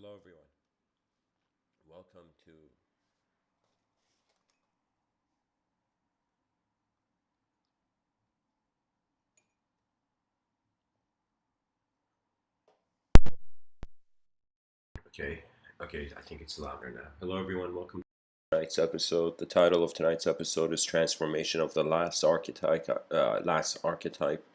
Hello, everyone. Welcome to. Okay, okay, I think it's louder now. Hello, everyone. Welcome to tonight's episode. The title of tonight's episode is Transformation of the Last Archetype. Last Archetype.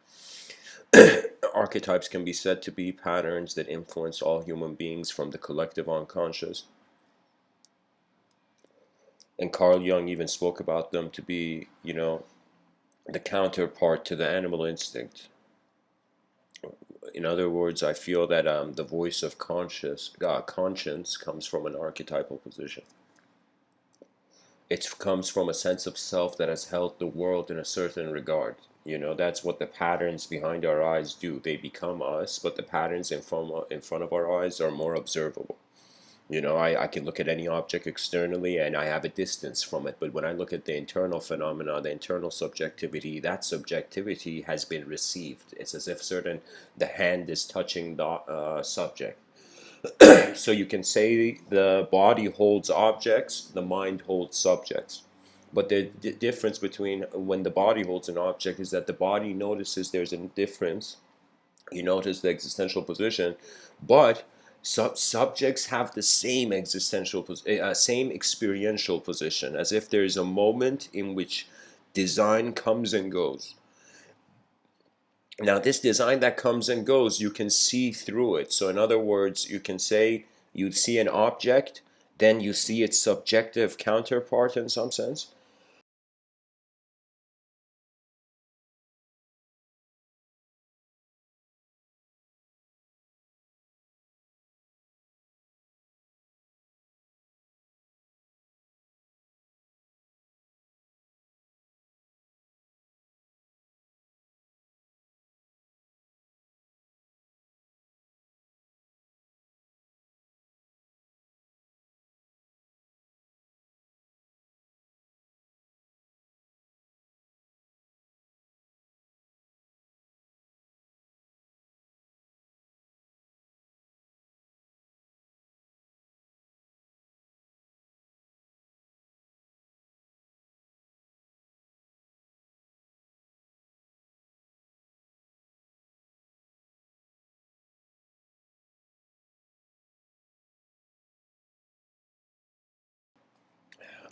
Archetypes can be said to be patterns that influence all human beings from the collective unconscious. And Carl Jung even spoke about them to be, the counterpart to the animal instinct. In other words, I feel that the voice of conscience comes from an archetypal position. It comes from a sense of self that has held the world in a certain regard. That's what the patterns behind our eyes do. They become us, but the patterns in front of our eyes are more observable. I can look at any object externally and I have a distance from it. But when I look at the internal phenomena, the internal subjectivity, that subjectivity has been received. It's as if the hand is touching the subject. So you can say the body holds objects, the mind holds subjects. But the difference between when the body holds an object is that the body notices there's a difference. You notice the existential position, but subjects have the same same experiential position, as if there is a moment in which design comes and goes. Now, this design that comes and goes, you can see through it. So, in other words, you can say you see an object, then you see its subjective counterpart in some sense.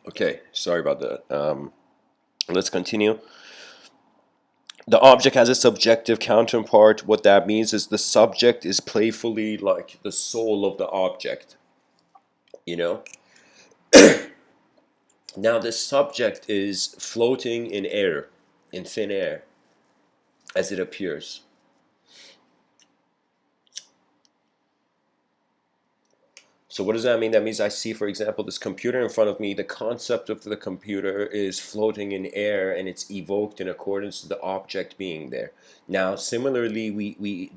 Okay, sorry about that. Let's continue. The object has a subjective counterpart. What that means is the subject is playfully like the soul of the object, you know? Now, this subject is floating in air, in thin air, as it appears. So what does that mean? That means I see, for example, this computer in front of me. The concept of the computer is floating in air and it's evoked in accordance to the object being there. Now, similarly,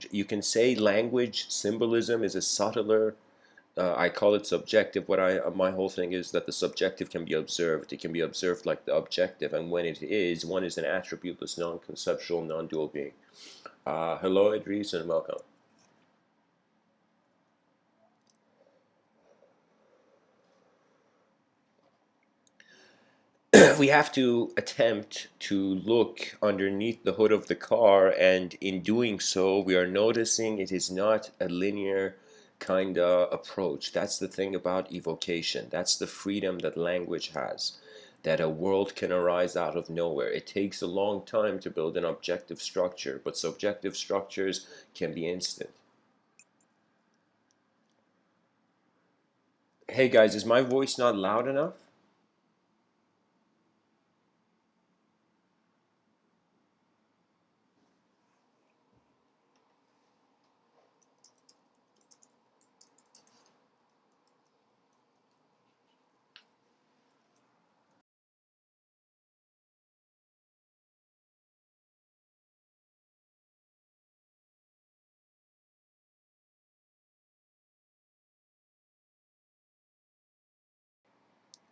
you can say language symbolism is a subtler. I call it subjective. My whole thing is that the subjective can be observed. It can be observed like the objective, and when it is, one is an attributeless, non-conceptual, non-dual being. Hello, Idris, and welcome. We have to attempt to look underneath the hood of the car, and in doing so, we are noticing it is not a linear kind of approach. That's the thing about evocation. That's the freedom that language has, that a world can arise out of nowhere. It takes a long time to build an objective structure, but subjective structures can be instant. Hey guys, is my voice not loud enough?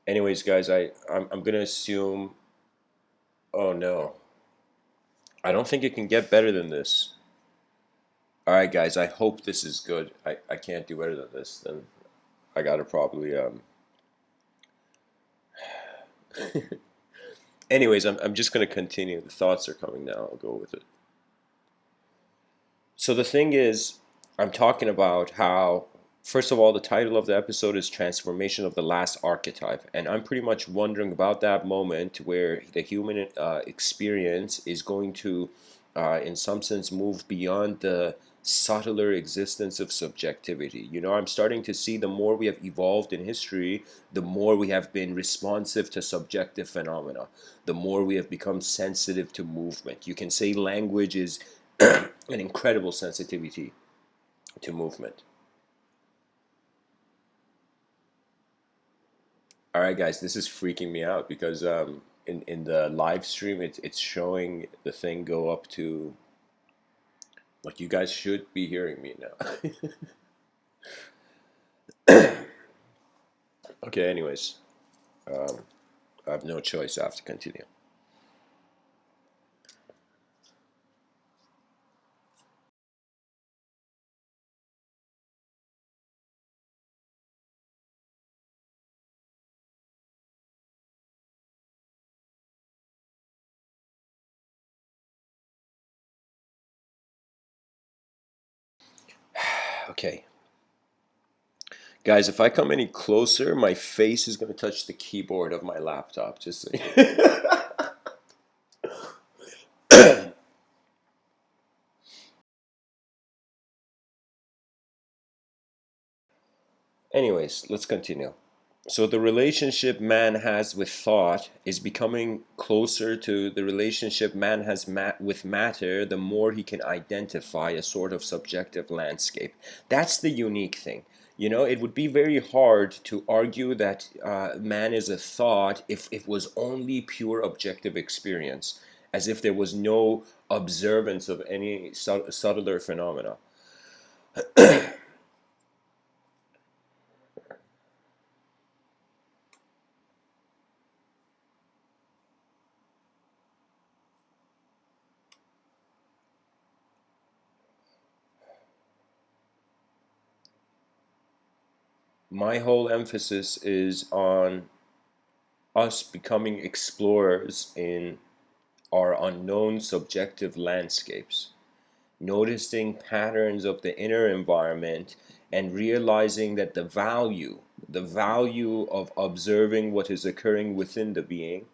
Anyways, guys, I'm gonna assume. Oh no. I don't think it can get better than this. Alright, guys, I hope this is good. I can't do better than this. Then I gotta probably Anyways, I'm just gonna continue. The thoughts are coming now. I'll go with it. So the thing is, I'm talking about how, first of all, the title of the episode is Transformation of the Last Archetype. And I'm pretty much wondering about that moment where the human experience is going to, in some sense, move beyond the subtler existence of subjectivity. You know, I'm starting to see the more we have evolved in history, the more we have been responsive to subjective phenomena, the more we have become sensitive to movement. You can say language is an incredible sensitivity to movement. All right, guys, this is freaking me out because in the live stream, it's showing the thing go up to, like, you guys should be hearing me now. Okay, anyways, um, I have no choice. I have to continue. Okay, guys, if I come any closer, my face is going to touch the keyboard of my laptop. Just so Anyways, let's continue. So the relationship man has with thought is becoming closer to the relationship man has with matter the more he can identify a sort of subjective landscape. That's the unique thing. You know, it would be very hard to argue that man is a thought if it was only pure objective experience, as if there was no observance of any subtler phenomena. My whole emphasis is on us becoming explorers in our unknown subjective landscapes, noticing patterns of the inner environment and realizing that the value of observing what is occurring within the being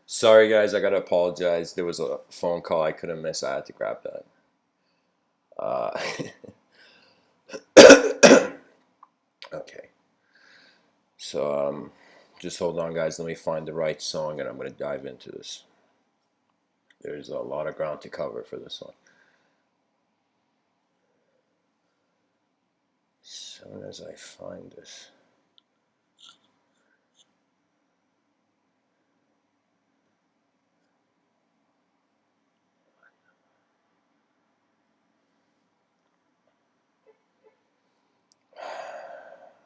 Sorry, guys, I gotta apologize. There was a phone call I couldn't miss. I had to grab that. Uh, okay, so just hold on, guys. Let me find the right song, and I'm gonna dive into this. There's a lot of ground to cover for this one. As soon as I find this.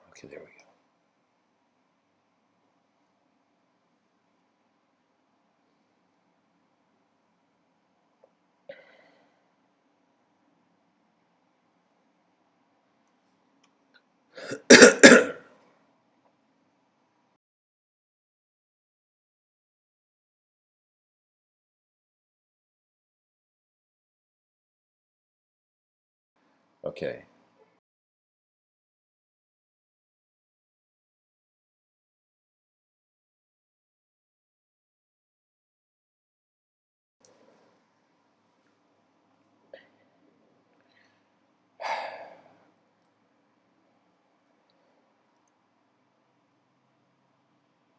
Okay, there we go. Okay.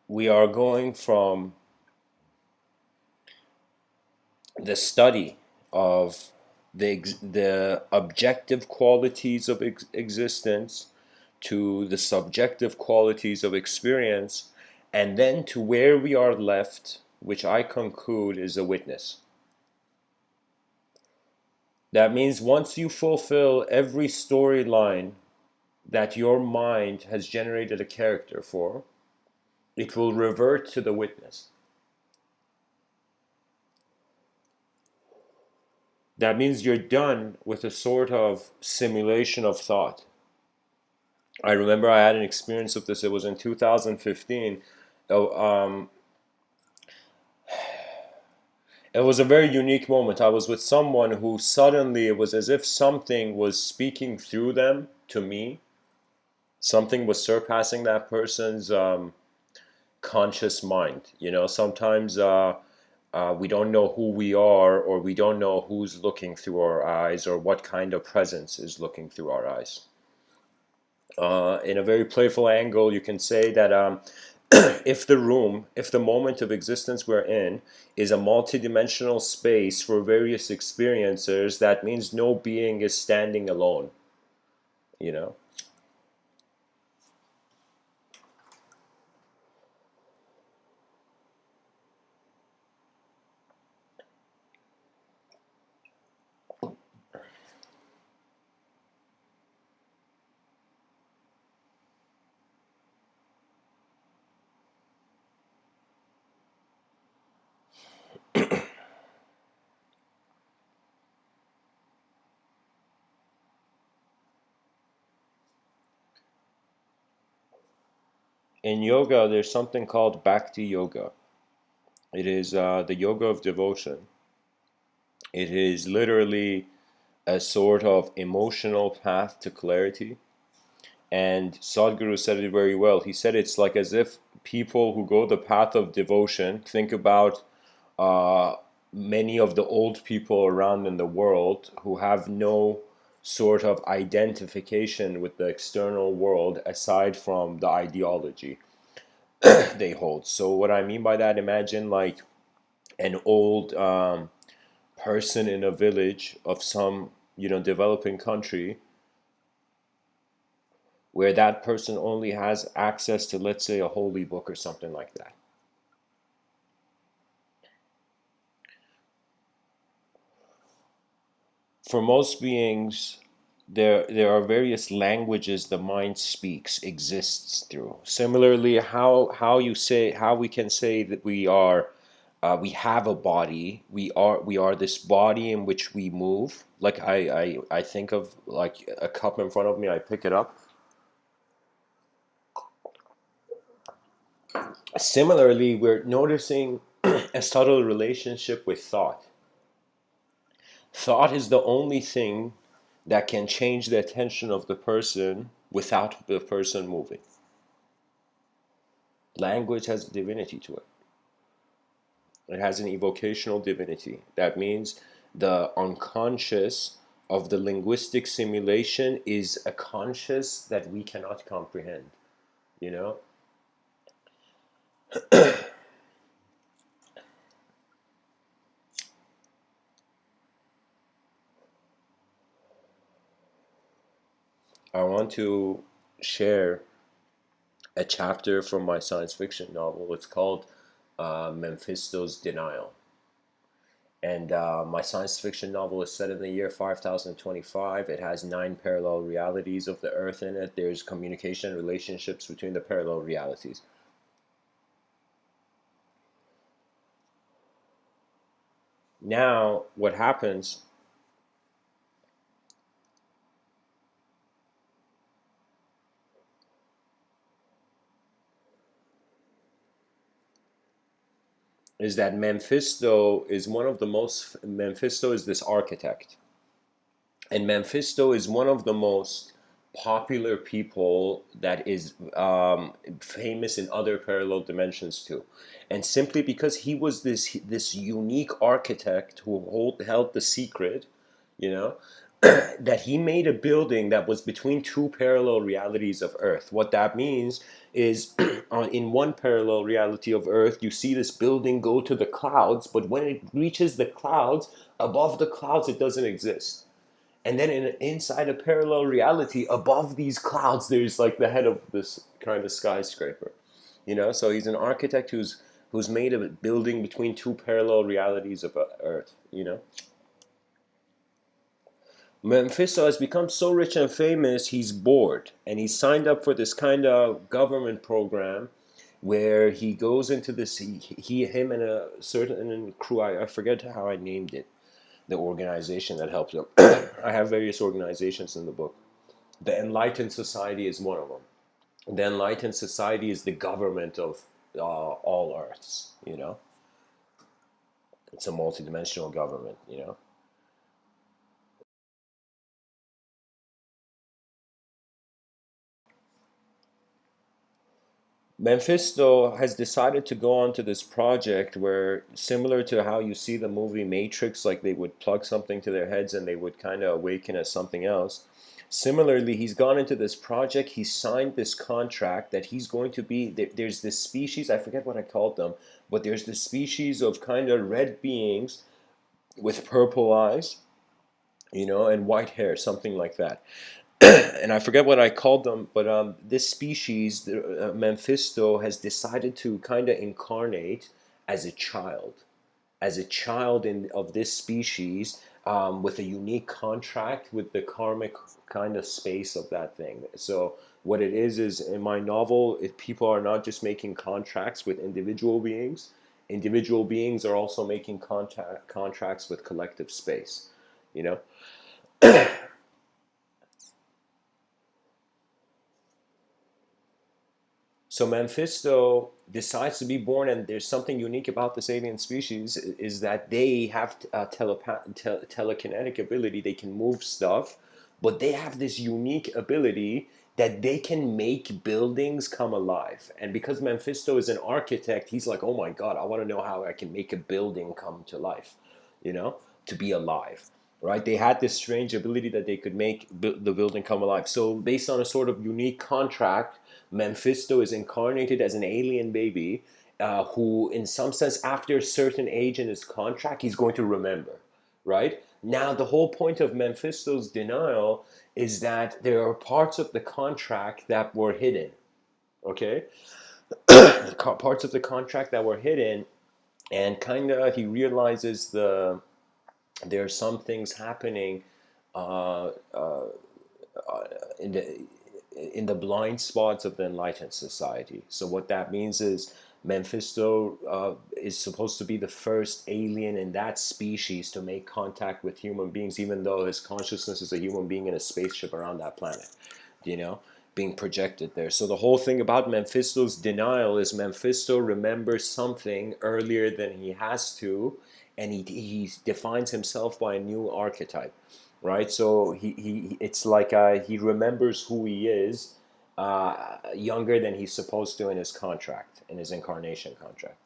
We are going from the study of the objective qualities of existence to the subjective qualities of experience, and then to where we are left, which I conclude is a witness. That means once you fulfill every storyline that your mind has generated a character for, it will revert to the witness. That means you're done with a sort of simulation of thought. I remember I had an experience of this. It was in 2015. Oh, it was a very unique moment. I was with someone who suddenly, it was as if something was speaking through them to me. Something was surpassing that person's conscious mind. Sometimes we don't know who we are, or we don't know who's looking through our eyes, or what kind of presence is looking through our eyes. In a very playful angle, you can say that if the moment of existence we're in is a multidimensional space for various experiencers, that means no being is standing alone. You know? In yoga, there's something called Bhakti Yoga. It is the yoga of devotion. It is literally a sort of emotional path to clarity. And Sadhguru said it very well. He said it's like as if people who go the path of devotion, think about uh, many of the old people around in the world who have no sort of identification with the external world aside from the ideology they hold. So what I mean by that, imagine like an old person in a village of some developing country, where that person only has access to, let's say, a holy book or something like that. For most beings, there are various languages the mind speaks, exists through. Similarly, how we can say that we have a body, we are this body in which we move. Like I think of like a cup in front of me, I pick it up. Similarly, we're noticing a subtle relationship with thought. Thought is the only thing that can change the attention of the person without the person moving. Language has divinity to it. It has an evocational divinity. That means the unconscious of the linguistic simulation is a conscious that we cannot comprehend, you know? I want to share a chapter from my science fiction novel. It's called Mephisto's Denial. And my science fiction novel is set in the year 5025. It has 9 parallel realities of the Earth in it. There's communication relationships between the parallel realities. Now, what happens is that Mephisto is this architect. And Mephisto is one of the most popular people that is famous in other parallel dimensions too. And simply because he was this unique architect who held the secret, you know, that he made a building that was between 2 parallel realities of Earth. What that means is, in one parallel reality of Earth, you see this building go to the clouds, but when it reaches the clouds, above the clouds, it doesn't exist. And then inside a parallel reality, above these clouds, there's like the head of this kind of skyscraper. So he's an architect who's made a building between 2 parallel realities of Earth. Mephisto has become so rich and famous, he's bored, and he signed up for this kind of government program where he goes into this. Him, and a certain crew. I forget how I named it. The organization that helps him. I have various organizations in the book. The Enlightened Society is one of them. The Enlightened Society is the government of all Earths. It's a multidimensional government. Mephisto has decided to go on to this project where, similar to how you see the movie Matrix, like they would plug something to their heads and they would kind of awaken as something else. Similarly, he's gone into this project. He signed this contract that he's going to be. There's this species, I forget what I called them, but there's this species of kind of red beings with purple eyes, and white hair, something like that. And I forget what I called them, but this species, Mephisto, has decided to kind of incarnate as a child of this species, with a unique contract with the karmic kind of space of that thing. So what it is in my novel, people are not just making contracts with individual beings. Individual beings are also making contracts with collective space. You know. So Mephisto decides to be born, and there's something unique about this alien species is that they have telekinetic ability. They can move stuff, but they have this unique ability that they can make buildings come alive. And because Mephisto is an architect, he's like, oh my God, I want to know how I can make a building come to life, to be alive. Right? They had this strange ability that they could make the building come alive. So, based on a sort of unique contract, Mephisto is incarnated as an alien baby, who, in some sense, after a certain age in his contract, he's going to remember. Right? Now, the whole point of Mephisto's denial is that there are parts of the contract that were hidden. Okay? Parts of the contract that were hidden, and kind of he realizes there are some things happening uh, uh, in the blind spots of the enlightened society. So what that means is Mephisto is supposed to be the first alien in that species to make contact with human beings, even though his consciousness is a human being in a spaceship around that planet, you know, being projected there. So the whole thing about Mephisto's denial is Mephisto remembers something earlier than he has to, and he defines himself by a new archetype, right? So it's like he remembers who he is, younger than he's supposed to in his contract, in his incarnation contract.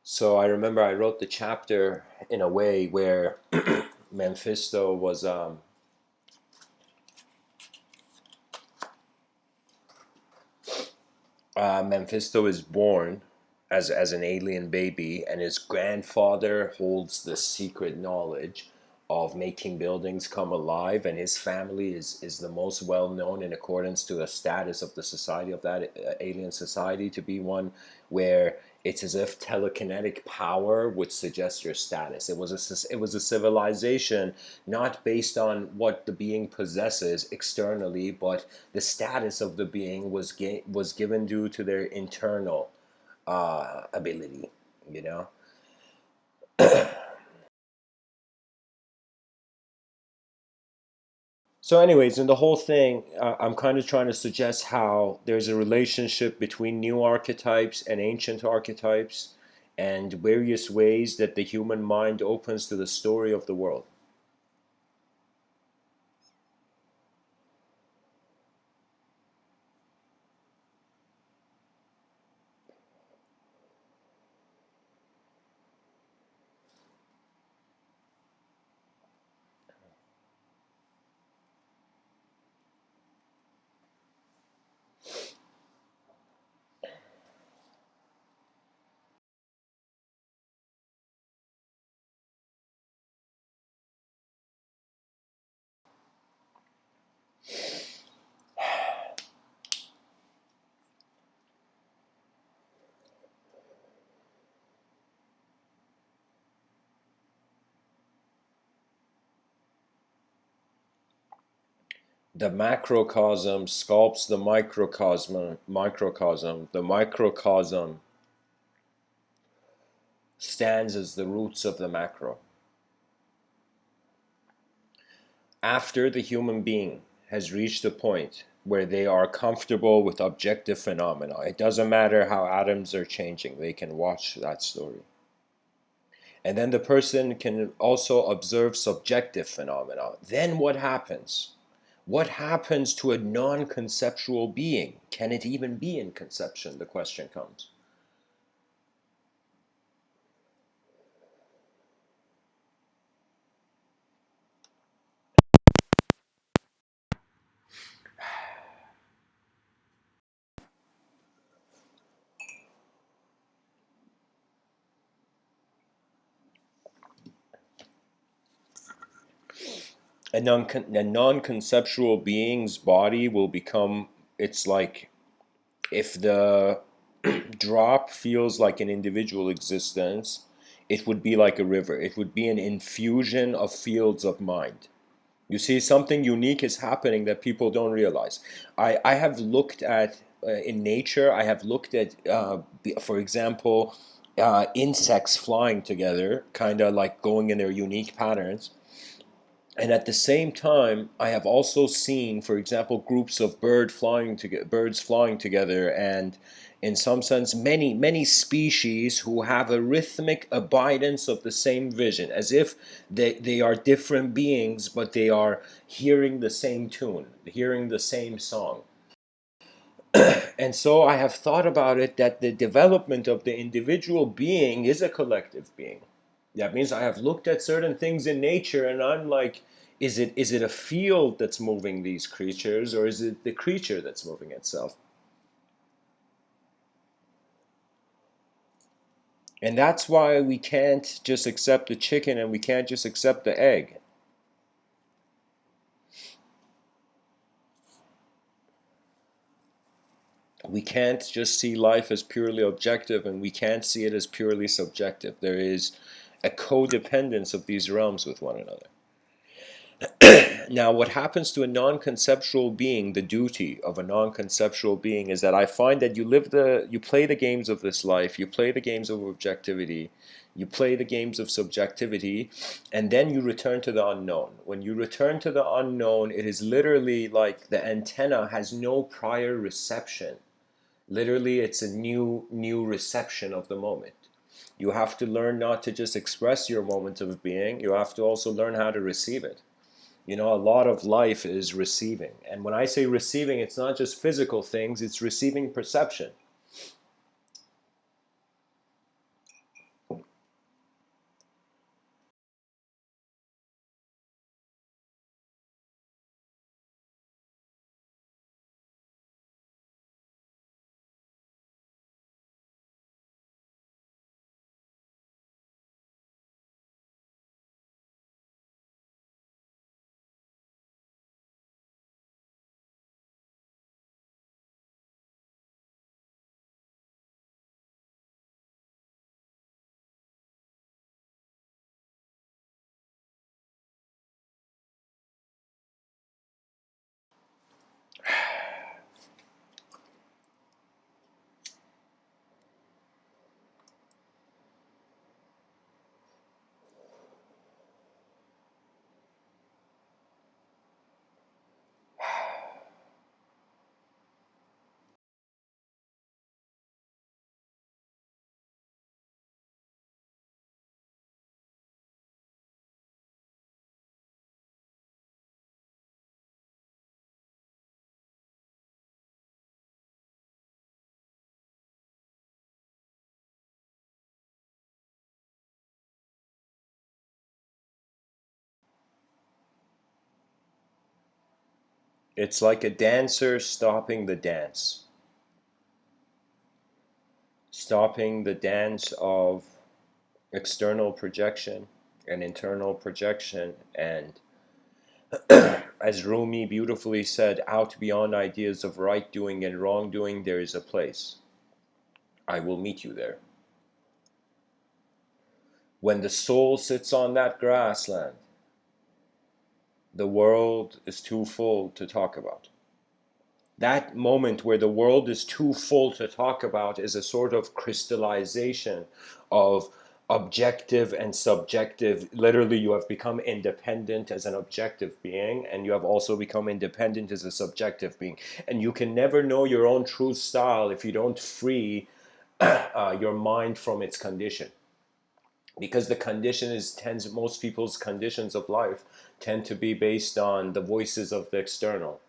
So I remember I wrote the chapter in a way where Mephisto was Mephisto is born as an alien baby, and his grandfather holds the secret knowledge of making buildings come alive, and his family is the most well known in accordance to the status of the society of that alien society to be one where it's as if telekinetic power would suggest your status. It was a civilization not based on what the being possesses externally, but the status of the being was given due to their internal ability. You know. So, anyways, in the whole thing, I'm kind of trying to suggest how there's a relationship between new archetypes and ancient archetypes, and various ways that the human mind opens to the story of the world. The macrocosm sculpts the microcosm. The microcosm stands as the roots of the macro. After the human being has reached a point where they are comfortable with objective phenomena, it doesn't matter how atoms are changing, they can watch that story. And then the person can also observe subjective phenomena. Then what happens? What happens to a non conceptual being? Can it even be in conception? The question comes. A non conceptual being's body will become, it's like if the drop feels like an individual existence, it would be like a river. It would be an infusion of fields of mind. You see, something unique is happening that people don't realize. I have looked at, in nature, I have looked at, for example, insects flying together, kind of like going in their unique patterns. And at the same time, I have also seen, for example, groups of birds flying together, and in some sense, many species who have a rhythmic abidance of the same vision, as if they are different beings, but they are hearing the same tune, hearing the same song. And so I have thought about it that the development of the individual being is a collective being. That means I have looked at certain things in nature and I'm like, is it a field that's moving these creatures, or is it the creature that's moving itself? And that's why we can't just accept the chicken and we can't just accept the egg. We can't just see life as purely objective, and we can't see it as purely subjective. There is a codependence of these realms with one another. Now, what happens to a non-conceptual being, the duty of a non-conceptual being, is that I find that you play the games of this life, you play the games of objectivity, you play the games of subjectivity, and then you return to the unknown. When you return to the unknown, it is literally like the antenna has no prior reception. Literally, it's a new reception of the moment. You have to learn not to just express your moment of being, you have to also learn how to receive it. You know, a lot of life is receiving. And when I say receiving, it's not just physical things, it's receiving perception. It's like a dancer stopping the dance. Stopping the dance of external projection and internal projection, and as Rumi beautifully said, out beyond ideas of right doing and wrong doing, there is a place. I will meet you there. When the soul sits on that grassland, the world is too full to talk about. That moment where the world is too full to talk about is a sort of crystallization of objective and subjective. Literally, you have become independent as an objective being, and you have also become independent as a subjective being. And you can never know your own true style if you don't free your mind from its condition. Because the condition most people's conditions of life tend to be based on the voices of the external.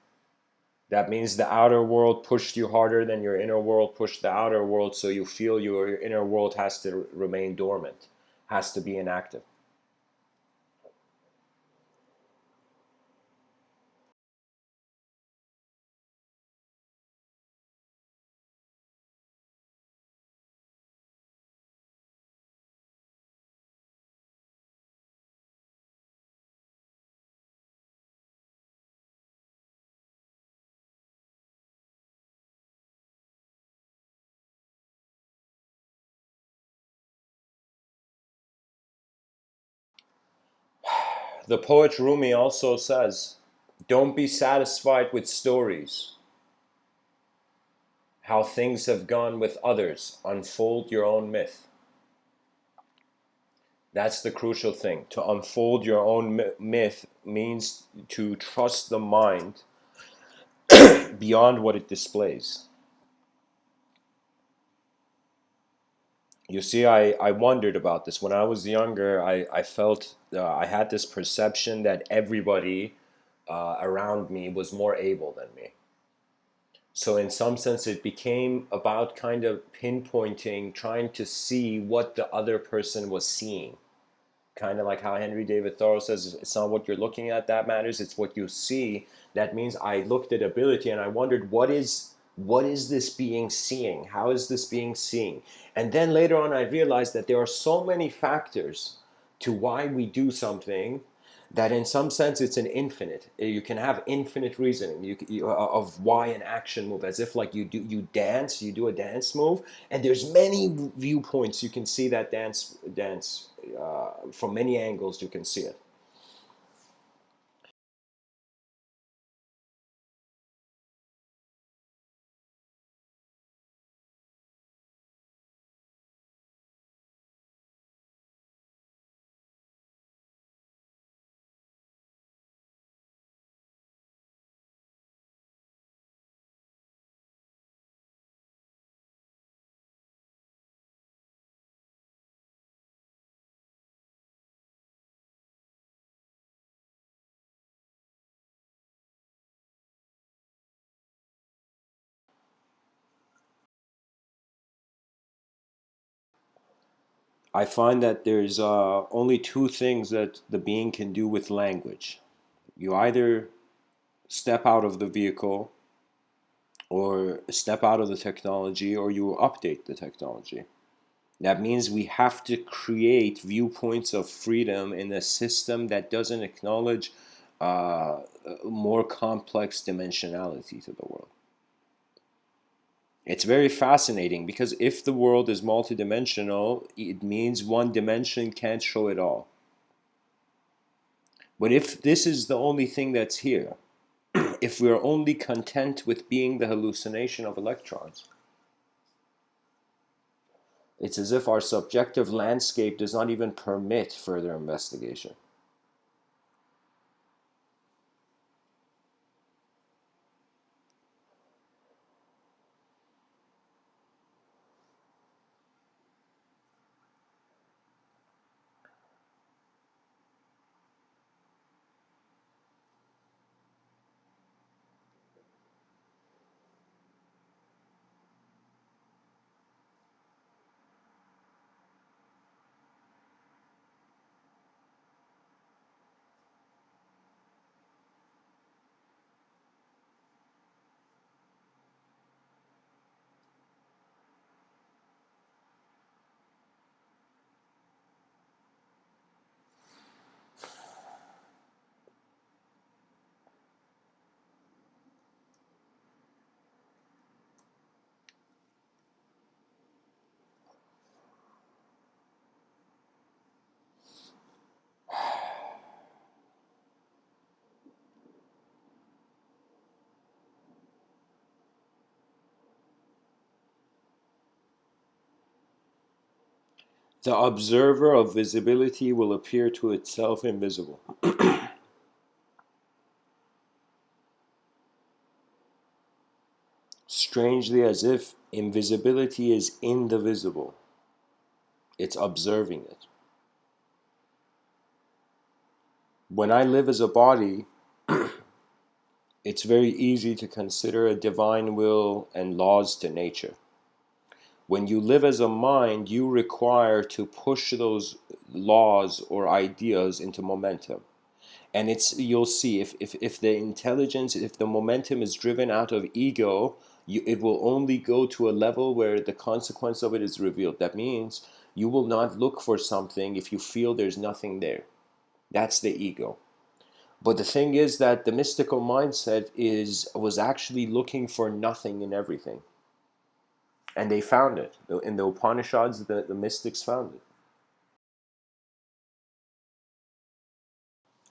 That means the outer world pushed you harder than your inner world pushed the outer world, so you feel your inner world has to remain dormant, has to be inactive. The poet Rumi also says, don't be satisfied with stories, how things have gone with others. Unfold your own myth. That's the crucial thing. To unfold your own myth means to trust the mind beyond what it displays. You see, I wondered about this. When I was younger, I felt I had this perception that everybody around me was more able than me. So, in some sense, it became about kind of pinpointing, trying to see what the other person was seeing. Kind of like how Henry David Thoreau says, it's not what you're looking at that matters, it's what you see. That means I looked at ability and I wondered, what is this being seeing? How is this being seeing? And then later on I realized that there are so many factors to why we do something that in some sense it's an infinite. You can have infinite reasoning of why an action move, as if like you do a dance move, and there's many viewpoints you can see that dance from many angles you can see it. I find that there's only two things that the being can do with language. You either step out of the vehicle or step out of the technology, or you update the technology. That means we have to create viewpoints of freedom in a system that doesn't acknowledge uh, more complex dimensionality to the world. It's very fascinating because if the world is multidimensional, it means one dimension can't show it all. But if this is the only thing that's here, if we're only content with being the hallucination of electrons, it's as if our subjective landscape does not even permit further investigation. The observer of visibility will appear to itself invisible. Strangely, as if invisibility is in the visible, it's observing it. When I live as a body, it's very easy to consider a divine will and laws to nature. When you live as a mind, you require to push those laws or ideas into momentum. And it's, you'll see, if the intelligence, if the momentum is driven out of ego, it will only go to a level where the consequence of it is revealed. That means you will not look for something if you feel there's nothing there. That's the ego. But the thing is that the mystical mindset was actually looking for nothing in everything, and they found it in the Upanishads. The mystics found it.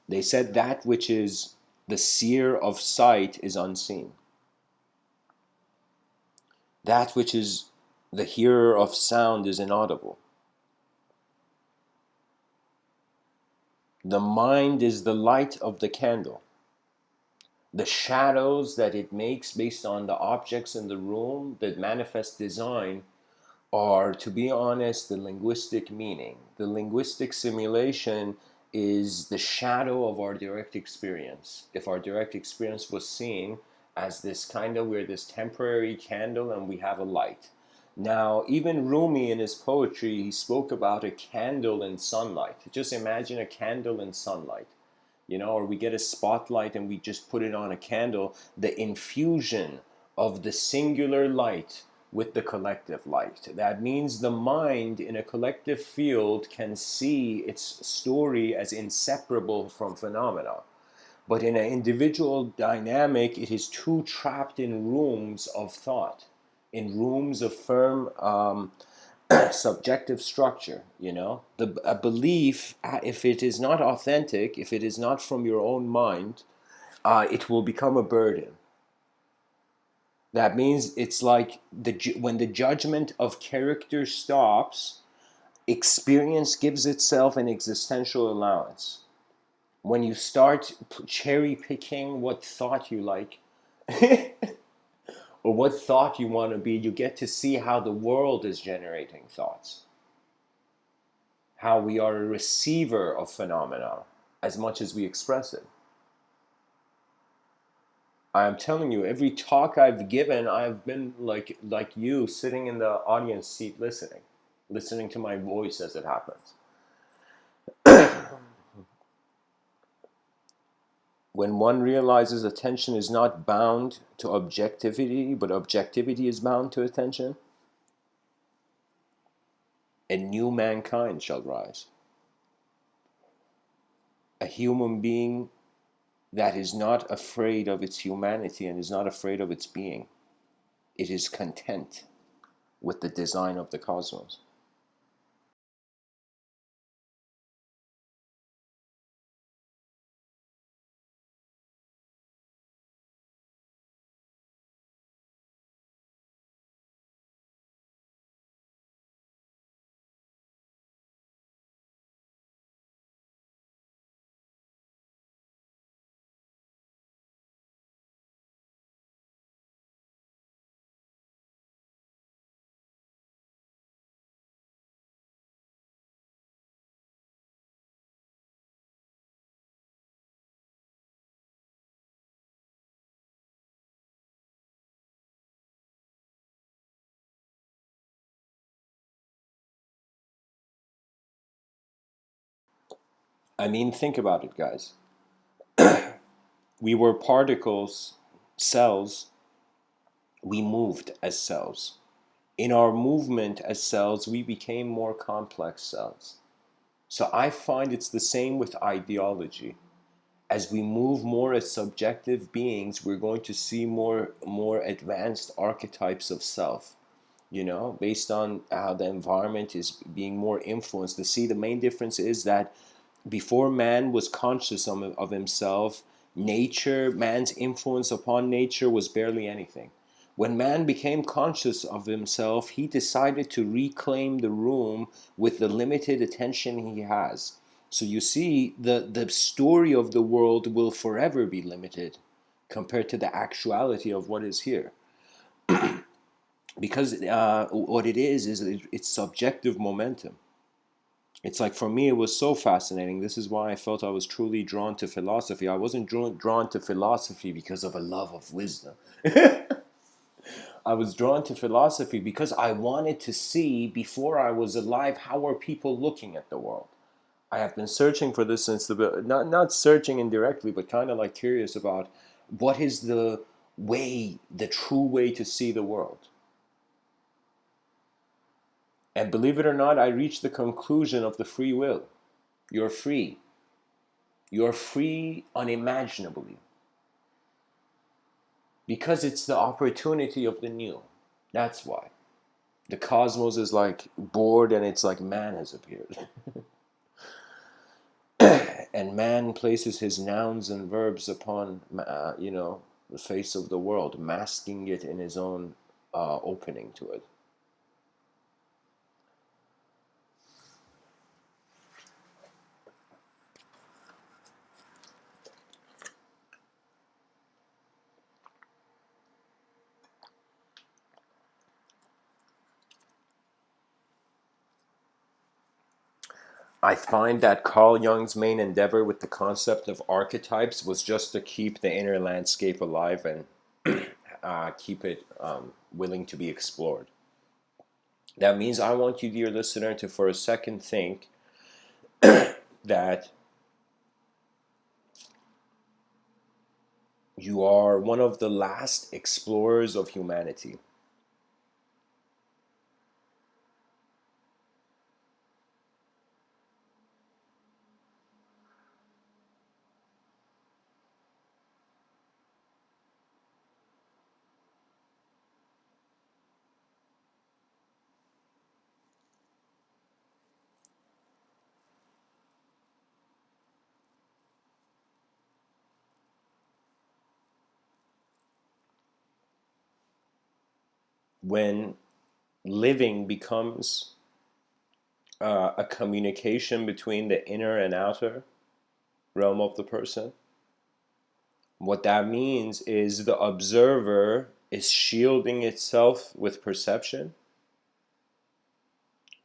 They said that which is the seer of sight is unseen. That which is the hearer of sound is inaudible. The mind is the light of the candle. The shadows that it makes based on the objects in the room that manifest design are, to be honest, the linguistic meaning. The linguistic simulation is the shadow of our direct experience. If our direct experience was seen as this kind of, we're this temporary candle and we have a light. Now, even Rumi in his poetry, he spoke about a candle in sunlight. Just imagine a candle in sunlight, or we get a spotlight and we just put it on a candle. The infusion of the singular light with the collective light. That means the mind in a collective field can see its story as inseparable from phenomena. But in an individual dynamic, it is too trapped in rooms of thought, in rooms of firm subjective structure. A belief, if it is not authentic, if it is not from your own mind, it will become a burden. That means it's like when the judgment of character stops, experience gives itself an existential allowance. When you start cherry picking what thought you like or what thought you want to be, you get to see how the world is generating thoughts, how we are a receiver of phenomena as much as we express it. I'm telling you, every talk I've given, I've been like you, sitting in the audience seat listening to my voice as it happens. When one realizes attention is not bound to objectivity, but objectivity is bound to attention, a new mankind shall rise. A human being that is not afraid of its humanity and is not afraid of its being. It is content with the design of the cosmos. I mean, think about it, guys. We were particles, cells. We moved as cells. In our movement as cells, we became more complex cells. So I find it's the same with ideology. As we move more as subjective beings, we're going to see more advanced archetypes of self, based on how the environment is being more influenced. See, the main difference is that before man was conscious of himself, man's influence upon nature was barely anything. When man became conscious of himself, he decided to reclaim the room with the limited attention he has. So you see, the story of the world will forever be limited compared to the actuality of what is here. Because what it is it's subjective momentum. It's like, for me, it was so fascinating. This is why I felt I was truly drawn to philosophy. I wasn't drawn to philosophy because of a love of wisdom. I was drawn to philosophy because I wanted to see, before I was alive, how are people looking at the world. I have been searching for this since not searching indirectly, but kind of like curious about what is the true way to see the world. And believe it or not, I reached the conclusion of the free will. You're free. You're free unimaginably. Because it's the opportunity of the new. That's why. The cosmos is like bored, and it's like man has appeared. And man places his nouns and verbs upon, the face of the world, masking it in his own opening to it. I find that Carl Jung's main endeavor with the concept of archetypes was just to keep the inner landscape alive and keep it willing to be explored. That means I want you, dear listener, to for a second think that you are one of the last explorers of humanity. when living becomes a communication between the inner and outer realm of the person, what that means is the observer is shielding itself with perception,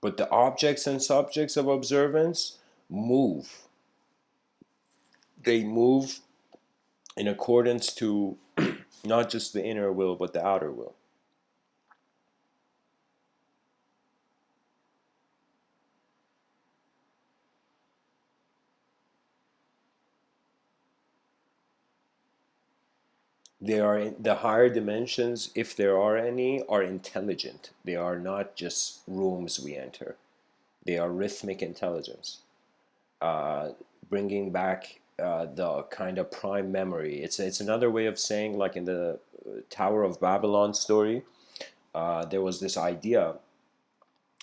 but the objects and subjects of observance move. They move in accordance to not just the inner will, but the outer will. They are in the higher dimensions, if there are any, are intelligent. They are not just rooms we enter. They are rhythmic intelligence, uh, bringing back the kind of prime memory. It's another way of saying, like in the Tower of Babylon story, there was this idea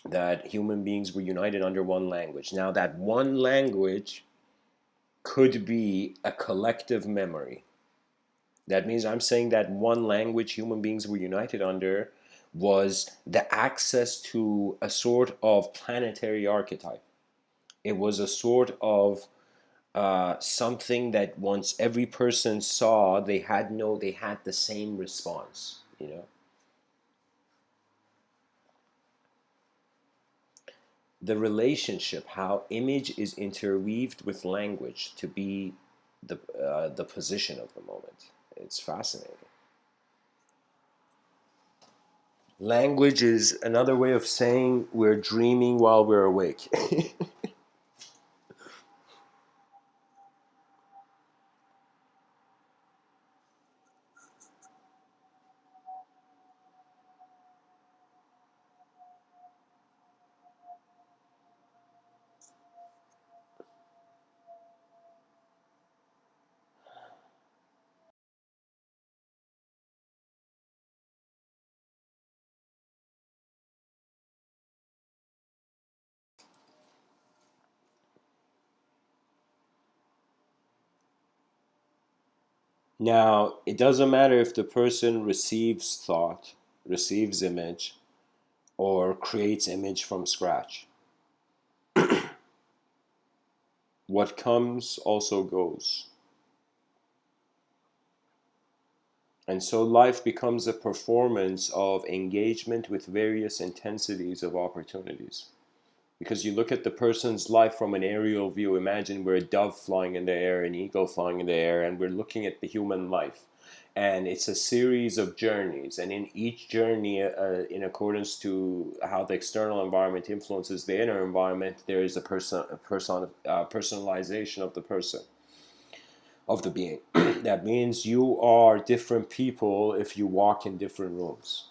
that human beings were united under one language. Now, that one language could be a collective memory. That means I'm saying that one language human beings were united under was the access to a sort of planetary archetype. It was a sort of something that once every person saw, they had the same response. The relationship, how image is interweaved with language to be the position of the moment. It's fascinating. Language is another way of saying we're dreaming while we're awake. Now, it doesn't matter if the person receives thought, receives image, or creates image from scratch. What comes also goes. And so life becomes a performance of engagement with various intensities of opportunities. Because you look at the person's life from an aerial view, imagine we're a dove flying in the air, an eagle flying in the air, and we're looking at the human life. And it's a series of journeys, and in each journey, in accordance to how the external environment influences the inner environment, there is personalization of the person, of the being. That means you are different people if you walk in different rooms.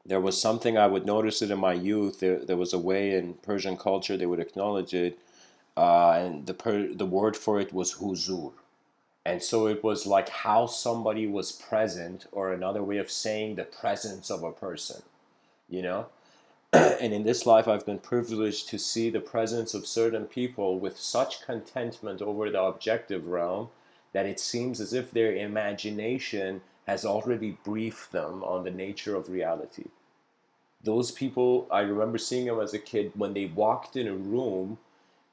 There was something I would notice it in my youth. There was a way in Persian culture they would acknowledge it, and the word for it was huzur. And so it was like how somebody was present, or another way of saying the presence of a person, you know? And in this life, I've been privileged to see the presence of certain people with such contentment over the objective realm that it seems as if their imagination has already briefed them on the nature of reality. Those people, I remember seeing them as a kid, when they walked in a room,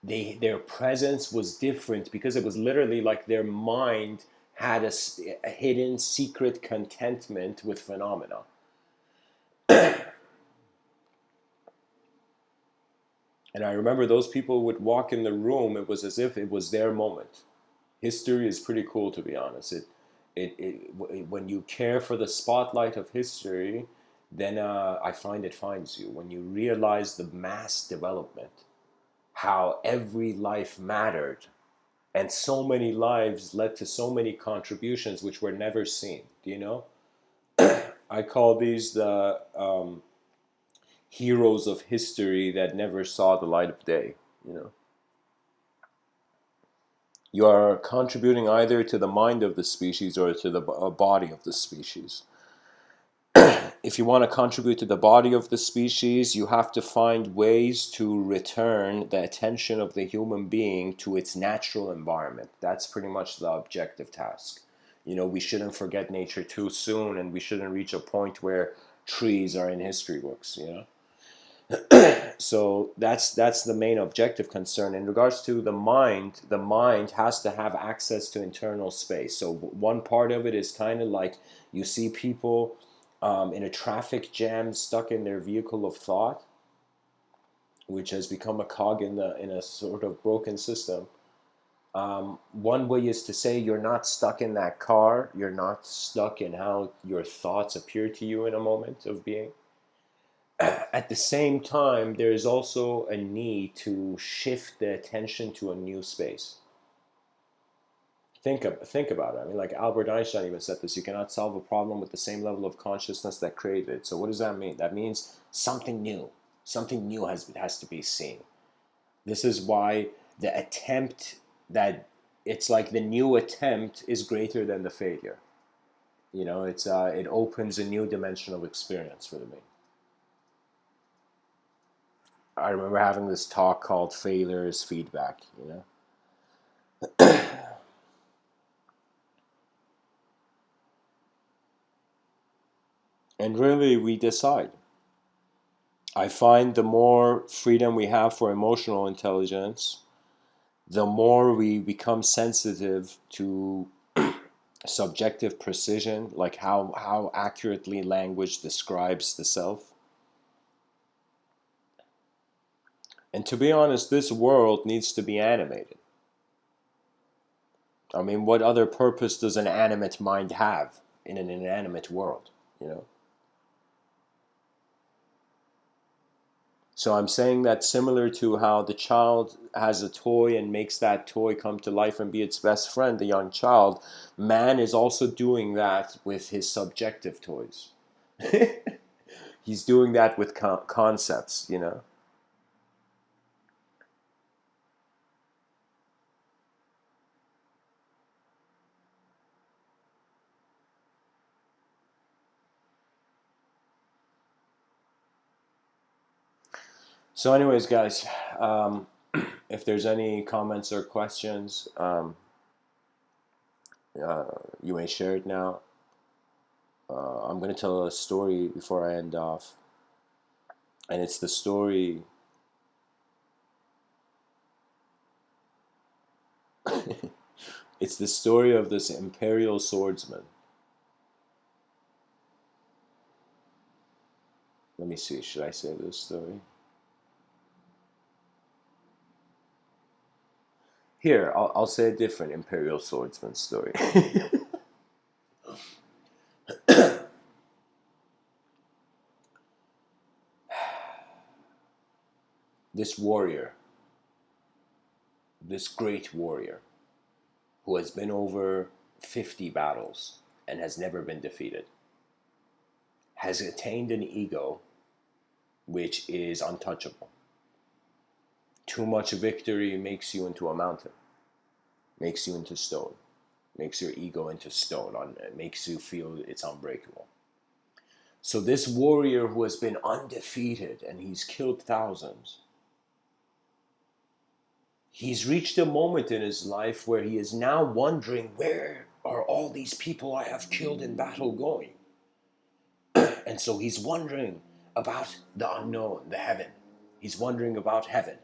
their presence was different because it was literally like their mind had a hidden secret contentment with phenomena. And I remember those people would walk in the room, it was as if it was their moment. History is pretty cool, to be honest. When you care for the spotlight of history, then I find it finds you. When you realize the mass development, how every life mattered, and so many lives led to so many contributions which were never seen. Do you know? I call these the heroes of history that never saw the light of day. You know, you are contributing either to the mind of the species or to the body of the species. if you want to contribute to the body of the species, you have to find ways to return the attention of the human being to its natural environment. That's pretty much the objective task. We shouldn't forget nature too soon, and we shouldn't reach a point where trees are in history books. So that's the main objective concern. In regards to the mind has to have access to internal space. So one part of it is kind of like you see people in a traffic jam stuck in their vehicle of thought, which has become a cog in a sort of broken system. One way is to say you're not stuck in that car, you're not stuck in how your thoughts appear to you in a moment of being. At the same time, there is also a need to shift the attention to a new space. Think about it. I mean, like Albert Einstein even said this: you cannot solve a problem with the same level of consciousness that created it. So what does that mean? That means something new. Something new has to be seen. This is why the attempt that it's like the new attempt is greater than the failure. It opens a new dimension of experience for me. I remember having this talk called "Failure is Feedback." And really, we decide. I find the more freedom we have for emotional intelligence, the more we become sensitive to subjective precision, like how accurately language describes the self. And to be honest, this world needs to be animated. I mean, what other purpose does an animate mind have in an inanimate world? So I'm saying that similar to how the child has a toy and makes that toy come to life and be its best friend, the young child, man is also doing that with his subjective toys. He's doing that with concepts. So anyways, guys, if there's any comments or questions, you may share it now. I'm going to tell a story before I end off. And it's the story... it's the story of this imperial swordsman. Let me see, should I say this story? Here, I'll say a different imperial swordsman story. This warrior, this great warrior, who has been over 50 battles and has never been defeated, has attained an ego which is untouchable. Too much victory makes you into a mountain, makes you into stone, makes your ego into stone, makes you feel it's unbreakable. So this warrior who has been undefeated and he's killed thousands, he's reached a moment in his life where he is now wondering, where are all these people I have killed in battle going? And so he's wondering about the unknown, the heaven. He's wondering about heaven.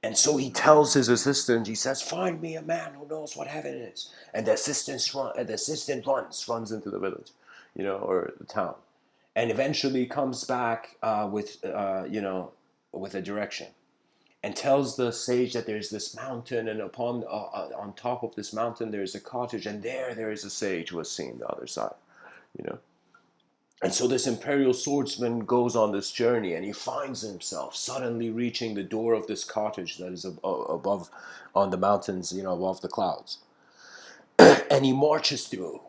And so he tells his assistant, he says, find me a man who knows what heaven is. And the assistant runs into the village, or the town. And eventually comes back with a direction. And tells the sage that there's this mountain, and on top of this mountain there's a cottage, and there is a sage who has seen the other side. And so this imperial swordsman goes on this journey, and he finds himself suddenly reaching the door of this cottage that is above on the mountains, above the clouds. And he marches through.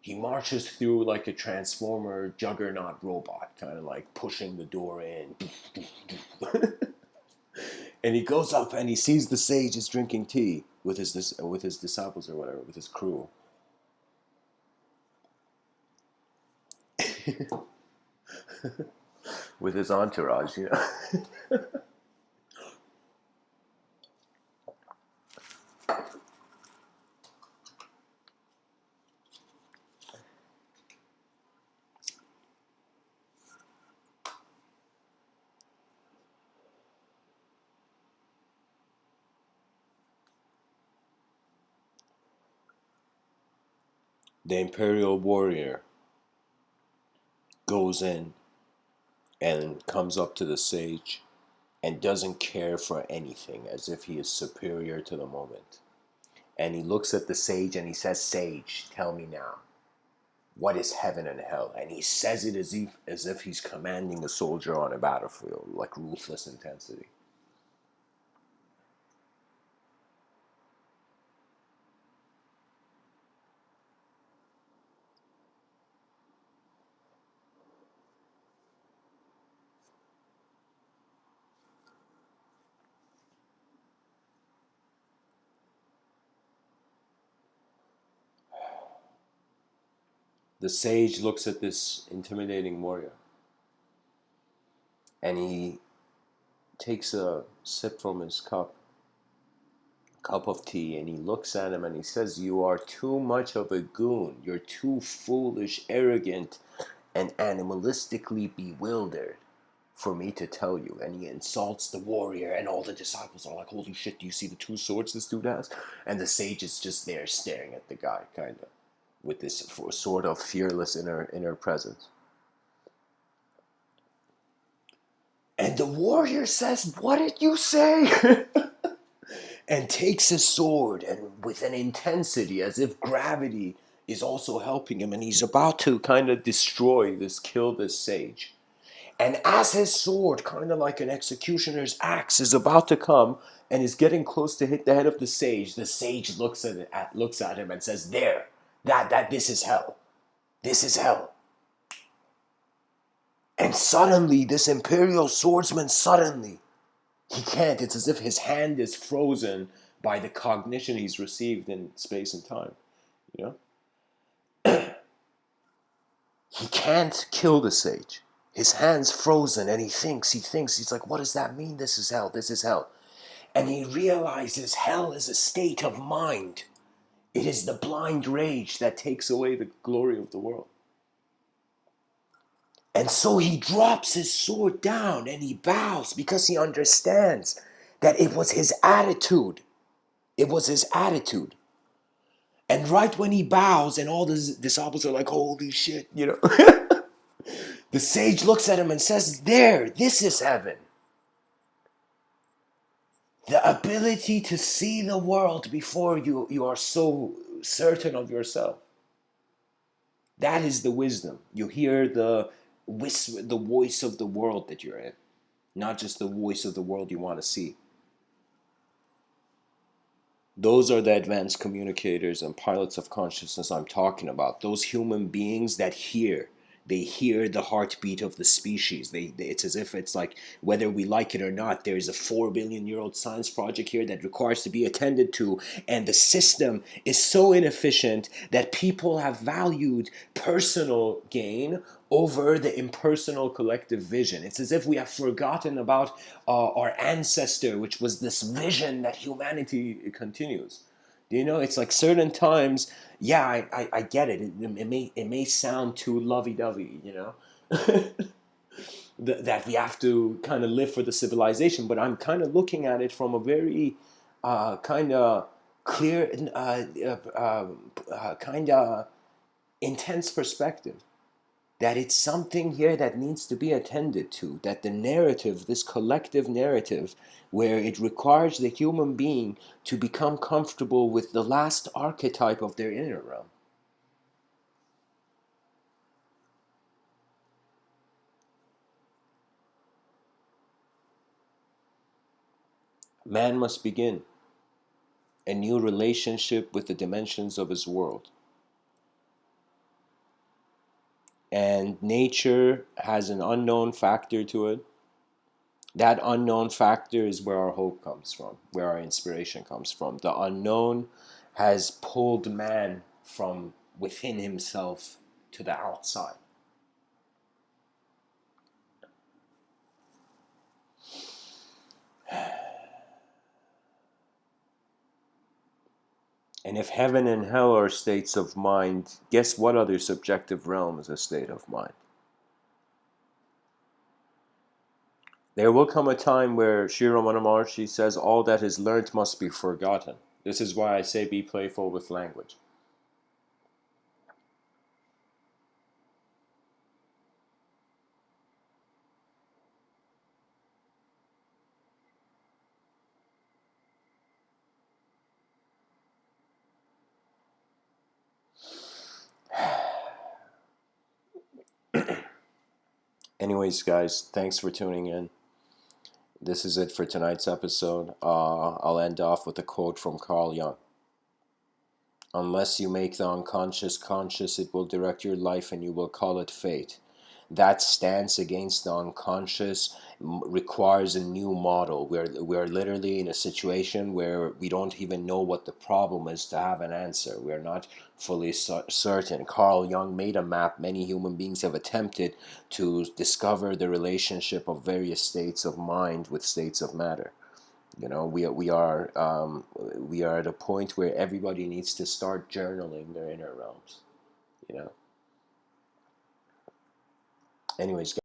He marches through like a transformer juggernaut robot, kind of like pushing the door in. And he goes up and he sees the sage is drinking tea with his disciples or whatever, with his crew. with his entourage, you know. The Imperial warrior goes in and comes up to the sage and doesn't care for anything, as if he is superior to the moment. And he looks at the sage and he says, "Sage, tell me now, what is heaven and hell?" And he says it as if he's commanding a soldier on a battlefield, like ruthless intensity. The sage looks at this intimidating warrior and he takes a sip from his cup of tea, and he looks at him and he says, "You are too much of a goon. You're too foolish, arrogant, and animalistically bewildered for me to tell you." And he insults the warrior, and all the disciples are like, "Holy shit, do you see the two swords this dude has?" And the sage is just there staring at the guy, kind of, with this sort of fearless inner presence. And the warrior says, "What did you say?" And takes his sword, and with an intensity as if gravity is also helping him, and he's about to kind of kill this sage. And as his sword, kind of like an executioner's axe, is about to come and is getting close to hit the head of the sage looks at him and says, "There, that this is hell. This is hell." And suddenly, this imperial swordsman, he can't. It's as if his hand is frozen by the cognition he's received in space and time. You know? He can't kill the sage. His hand's frozen, and he thinks, he's like, "What does that mean? This is hell, this is hell." And he realizes hell is a state of mind. It is the blind rage that takes away the glory of the world. And so he drops his sword down and he bows, because he understands that it was his attitude. It was his attitude. And right when he bows and all the disciples are like, "Holy shit," you know, the sage looks at him and says, "There, this is heaven. The ability to see the world before you are so certain of yourself. That is the wisdom. You hear the voice of the world that you're in, not just the voice of the world you want to see." Those are the advanced communicators and pilots of consciousness I'm talking about. Those human beings that hear. They hear the heartbeat of the species. It's as if it's like, whether we like it or not, there's a 4 billion-year-old science project here that requires to be attended to. And the system is so inefficient that people have valued personal gain over the impersonal collective vision. It's as if we have forgotten about our ancestor, which was this vision that humanity continues. You know, it's like certain times, yeah, I get it. It may sound too lovey-dovey, you know, that we have to kind of live for the civilization. But I'm kind of looking at it from a very kind of clear, kind of intense perspective. That it's something here that needs to be attended to, that the narrative, this collective narrative, where it requires the human being to become comfortable with the last archetype of their inner realm. Man must begin a new relationship with the dimensions of his world. And nature has an unknown factor to it. That unknown factor is where our hope comes from, where our inspiration comes from. The unknown has pulled man from within himself to the outside. And if heaven and hell are states of mind, guess what other subjective realm is a state of mind? There will come a time where Sri Ramana Maharshi says all that is learnt must be forgotten. This is why I say be playful with language. Anyways, guys, thanks for tuning in. This is it for tonight's episode. I'll end off with a quote from Carl Jung. Unless you make the unconscious conscious, it will direct your life and you will call it fate. That stance against the unconscious requires a new model. We're literally in a situation where we don't even know what the problem is to have an answer. We're not fully certain. Carl Jung made a map. Many human beings have attempted to discover the relationship of various states of mind with states of matter. You know, we are at a point where everybody needs to start journaling their inner realms. You know. Anyways.